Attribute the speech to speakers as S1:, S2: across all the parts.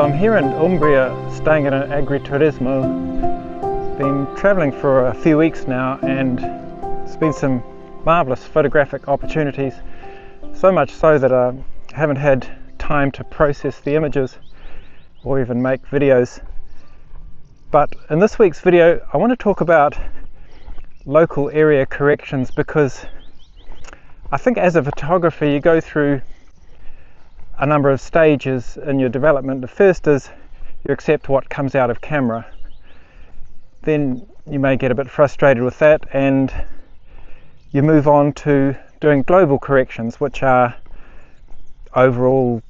S1: So I'm here in Umbria, staying at an agriturismo. Been travelling for a few weeks now, and it's been some marvellous photographic opportunities. So much so that I haven't had time to process the images or even make videos. But in this week's video, I want to talk about local area corrections, because I think as a photographer you go through a number of stages in your development. The first is you accept what comes out of camera. Then you may get a bit frustrated with that, and you move on to doing global corrections, which are overall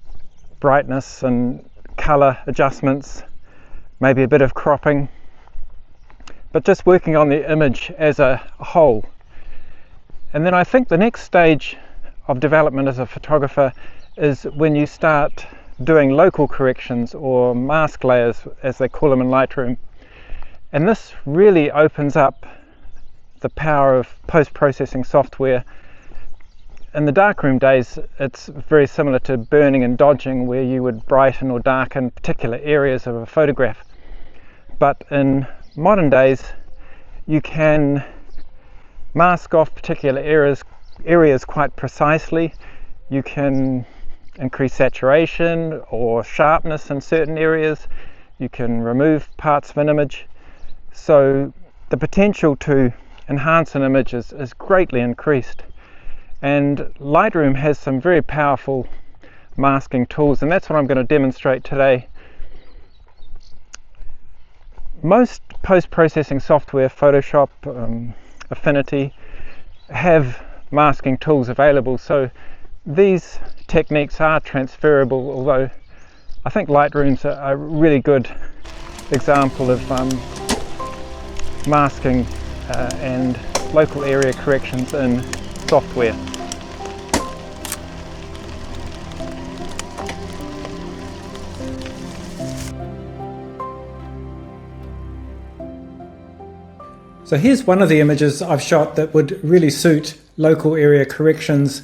S1: brightness and colour adjustments, maybe a bit of cropping, but just working on the image as a whole. And then I think the next stage of development as a photographer is when you start doing local corrections, or mask layers as they call them in Lightroom. And this really opens up the power of post-processing software. In the darkroom days, it's very similar to burning and dodging, where you would brighten or darken particular areas of a photograph. But in modern days, you can mask off particular areas quite precisely. You can increase saturation or sharpness in certain areas. You can remove parts of an image. So the potential to enhance an image is greatly increased. And Lightroom has some very powerful masking tools, and that's what I'm going to demonstrate today. Most post-processing software, Photoshop, Affinity, have masking tools available, so these techniques are transferable, although I think Lightroom's a really good example of masking and local area corrections in software.
S2: So here's one of the images I've shot that would really suit local area corrections,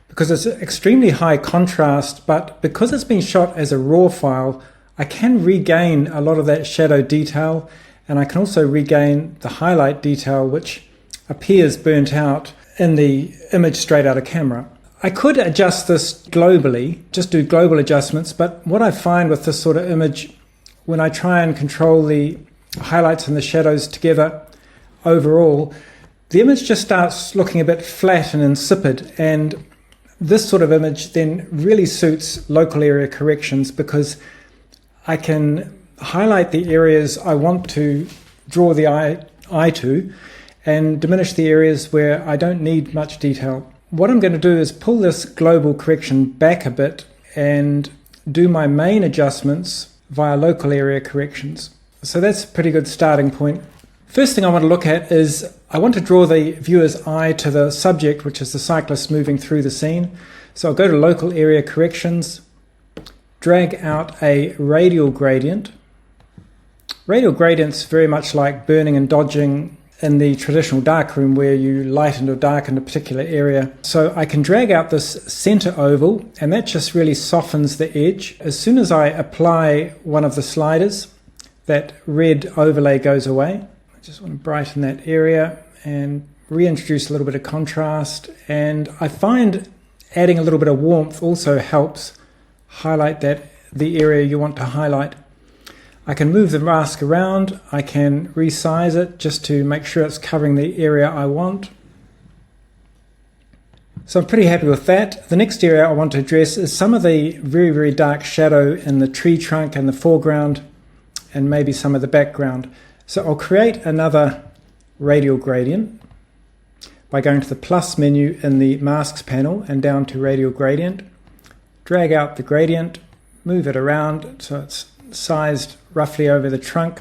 S2: because it's extremely high contrast, but because it's been shot as a RAW file, I can regain a lot of that shadow detail, and I can also regain the highlight detail which appears burnt out in the image straight out of camera. I could adjust this globally, just do global adjustments, but what I find with this sort of image, when I try and control the highlights and the shadows together overall, the image just starts looking a bit flat and insipid, and this sort of image then really suits local area corrections, because I can highlight the areas I want to draw the eye to and diminish the areas where I don't need much detail. What I'm going to do is pull this global correction back a bit and do my main adjustments via local area corrections. So that's a pretty good starting point. First thing I want to look at is I want to draw the viewer's eye to the subject, which is the cyclist moving through the scene. So I'll go to local area corrections, drag out a radial gradient. Radial gradient's very much like burning and dodging in the traditional darkroom, where you lighten or darken a particular area. So I can drag out this center oval, and that just really softens the edge. As soon as I apply one of the sliders, that red overlay goes away. I just want to brighten that area and reintroduce a little bit of contrast, and I find adding a little bit of warmth also helps highlight the area you want to highlight. I can move the mask around, I can resize it just to make sure it's covering the area I want. So I'm pretty happy with that. The next area I want to address is some of the very, very dark shadow in the tree trunk and the foreground, and maybe some of the background. So I'll create another radial gradient by going to the plus menu in the masks panel and down to radial gradient. Drag out the gradient, move it around so it's sized roughly over the trunk.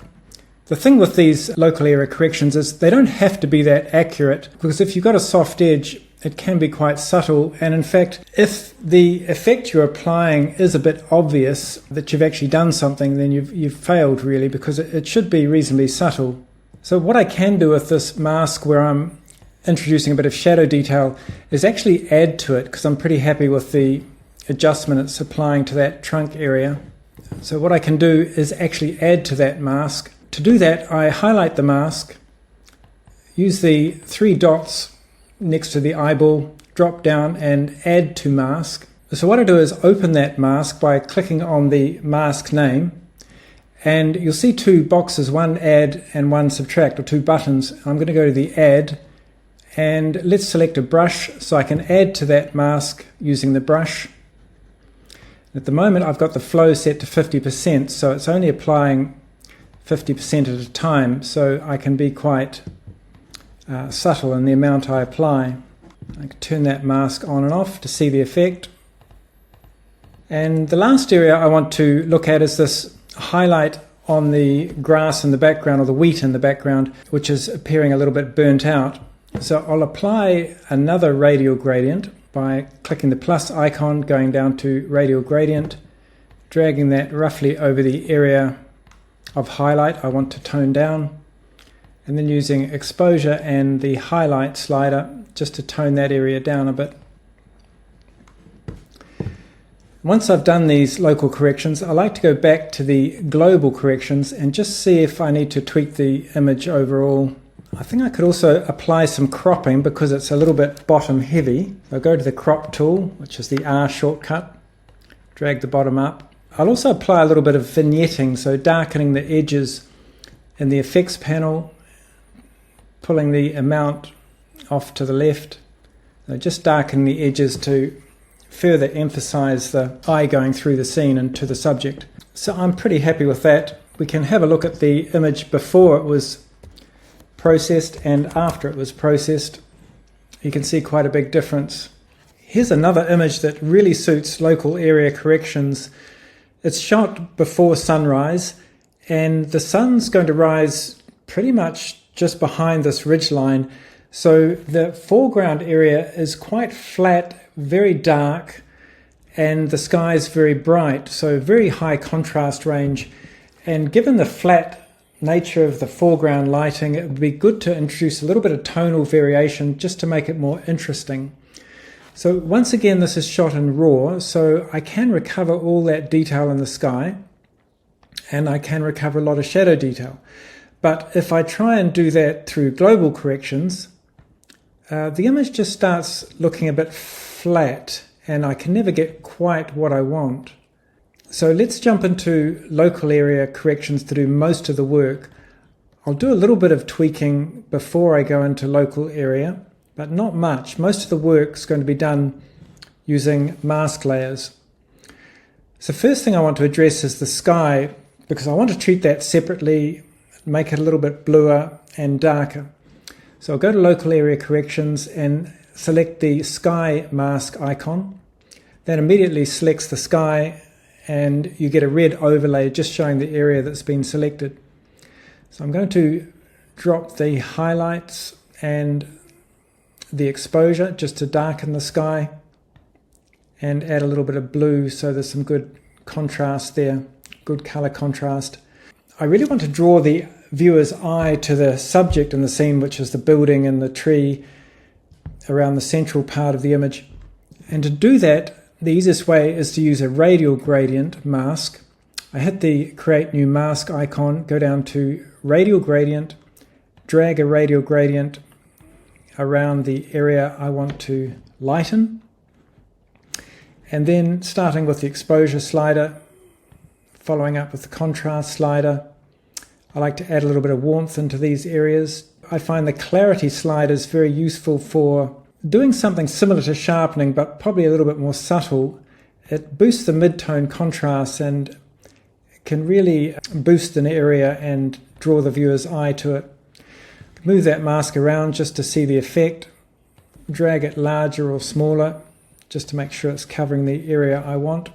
S2: The thing with these local area corrections is they don't have to be that accurate, because if you've got a soft edge, it can be quite subtle, and in fact, if the effect you're applying is a bit obvious that you've actually done something, then you've failed really, because it should be reasonably subtle. So what I can do with this mask, where I'm introducing a bit of shadow detail, is actually add to it, because I'm pretty happy with the adjustment it's applying to that trunk area. So what I can do is actually add to that mask. To do that, I highlight the mask, use the three dots next to the eyeball, drop down and add to mask. So what I do is open that mask by clicking on the mask name, and you'll see two boxes, one add and one subtract, or two buttons. I'm going to go to the add, and let's select a brush so I can add to that mask using the brush. At the moment I've got the flow set to 50%, so it's only applying 50% at a time, so I can be quite subtle in the amount I apply. I can turn that mask on and off to see the effect. And the last area I want to look at is this highlight on the grass in the background, or the wheat in the background, which is appearing a little bit burnt out. So I'll apply another radial gradient by clicking the plus icon, going down to radial gradient, dragging that roughly over the area of highlight I want to tone down, and then using exposure and the highlight slider just to tone that area down a bit. Once I've done these local corrections, I like to go back to the global corrections and just see if I need to tweak the image overall. I think I could also apply some cropping because it's a little bit bottom heavy. I'll go to the crop tool, which is the R shortcut, drag the bottom up. I'll also apply a little bit of vignetting, so darkening the edges in the effects panel, pulling the amount off to the left, just darken the edges to further emphasize the eye going through the scene and to the subject. So I'm pretty happy with that. We can have a look at the image before it was processed and after it was processed. You can see quite a big difference. Here's another image that really suits local area corrections. It's shot before sunrise, and the sun's going to rise pretty much just behind this ridge line. So the foreground area is quite flat, very dark, and the sky is very bright, so very high contrast range. And given the flat nature of the foreground lighting, it would be good to introduce a little bit of tonal variation just to make it more interesting. So once again, this is shot in RAW, so I can recover all that detail in the sky, and I can recover a lot of shadow detail. But if I try and do that through global corrections, the image just starts looking a bit flat, and I can never get quite what I want. So let's jump into local area corrections to do most of the work. I'll do a little bit of tweaking before I go into local area, but not much. Most of the work's going to be done using mask layers. So first thing I want to address is the sky, because I want to treat that separately, make it a little bit bluer and darker. So I'll go to local area corrections and select the sky mask icon. That immediately selects the sky, and you get a red overlay just showing the area that's been selected. So I'm going to drop the highlights and the exposure just to darken the sky, and add a little bit of blue so there's some good contrast there, good color contrast. I really want to draw the viewer's eye to the subject in the scene, which is the building and the tree around the central part of the image. And to do that, the easiest way is to use a radial gradient mask. I hit the create new mask icon, go down to radial gradient, drag a radial gradient around the area I want to lighten, and then starting with the exposure slider, following up with the contrast slider. I like to add a little bit of warmth into these areas. I find the clarity sliders very useful for doing something similar to sharpening, but probably a little bit more subtle. It boosts the mid-tone contrast and can really boost an area and draw the viewer's eye to it. Move that mask around just to see the effect. Drag it larger or smaller just to make sure it's covering the area I want.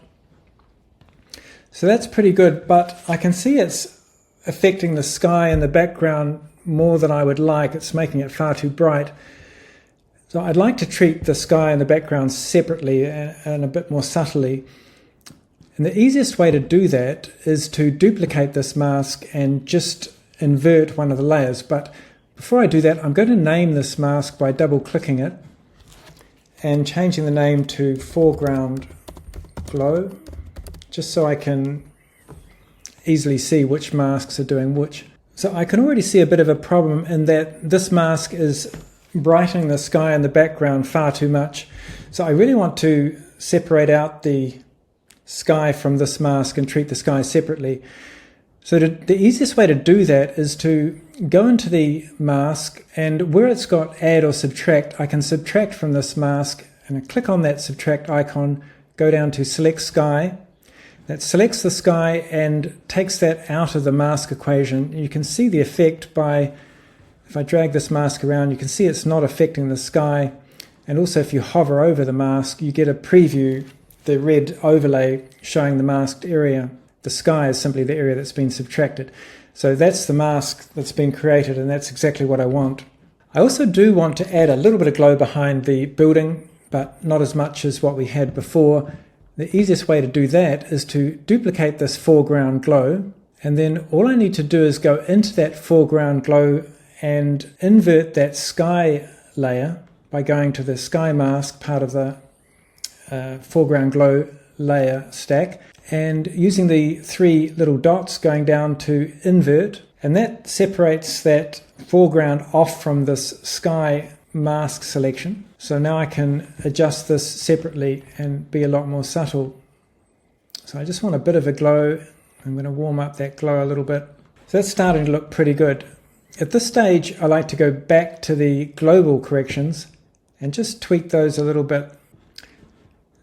S2: So that's pretty good, but I can see it's affecting the sky in the background more than I would like. It's making it far too bright. So I'd like to treat the sky and the background separately and a bit more subtly. And the easiest way to do that is to duplicate this mask and just invert one of the layers. But before I do that, I'm going to name this mask by double-clicking it and changing the name to foreground glow, just so I can easily see which masks are doing which. So I can already see a bit of a problem in that this mask is brightening the sky in the background far too much. So I really want to separate out the sky from this mask and treat the sky separately. So the easiest way to do that is to go into the mask, and where it's got add or subtract, I can subtract from this mask, and I click on that subtract icon, go down to select sky. That selects the sky and takes that out of the mask equation. You can see the effect by, if I drag this mask around, you can see it's not affecting the sky. And also if you hover over the mask, you get a preview, the red overlay showing the masked area. The sky is simply the area that's been subtracted. So that's the mask that's been created, and that's exactly what I want. I also do want to add a little bit of glow behind the building, but not as much as what we had before. The easiest way to do that is to duplicate this foreground glow, and then all I need to do is go into that foreground glow and invert that sky layer by going to the sky mask part of the foreground glow layer stack, and using the three little dots going down to invert, and that separates that foreground off from this sky mask selection. So now I can adjust this separately and be a lot more subtle. So I just want a bit of a glow. I'm going to warm up that glow a little bit. So that's starting to look pretty good. At this stage, I like to go back to the global corrections and just tweak those a little bit.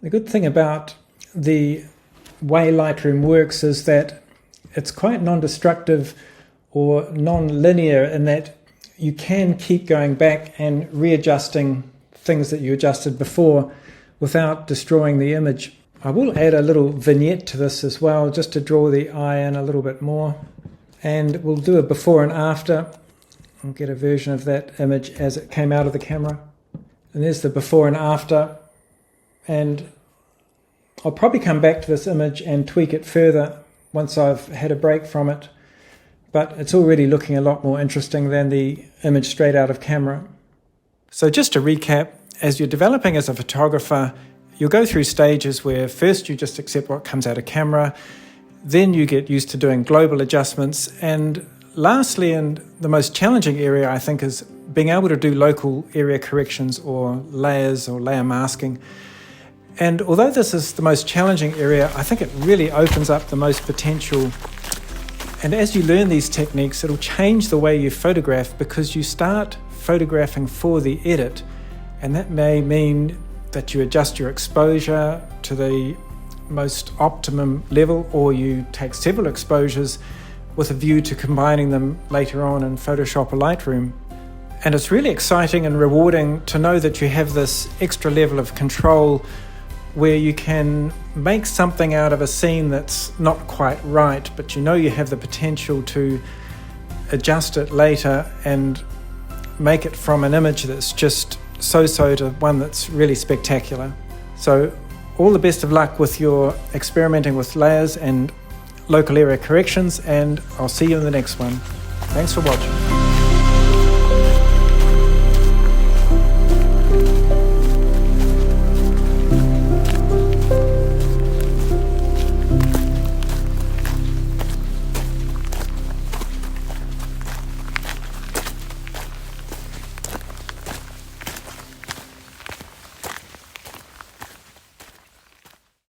S2: The good thing about the way Lightroom works is that it's quite non-destructive or non-linear in that you can keep going back and readjusting things that you adjusted before without destroying the image. I will add a little vignette to this as well, just to draw the eye in a little bit more. And we'll do a before and after. I'll get a version of that image as it came out of the camera. And there's the before and after. And I'll probably come back to this image and tweak it further once I've had a break from it. But it's already looking a lot more interesting than the image straight out of camera. So just to recap, as you're developing as a photographer, you'll go through stages where first you just accept what comes out of camera, then you get used to doing global adjustments, and lastly, and the most challenging area I think is being able to do local area corrections or layers or layer masking. And although this is the most challenging area, I think it really opens up the most potential. And as you learn these techniques, it'll change the way you photograph, because you start photographing for the edit, and that may mean that you adjust your exposure to the most optimum level, or you take several exposures with a view to combining them later on in Photoshop or Lightroom. And it's really exciting and rewarding to know that you have this extra level of control where you can make something out of a scene that's not quite right, but you know you have the potential to adjust it later and make it from an image that's just so-so to one that's really spectacular. So all the best of luck with your experimenting with layers and local area corrections, and I'll see you in the next one. Thanks for watching.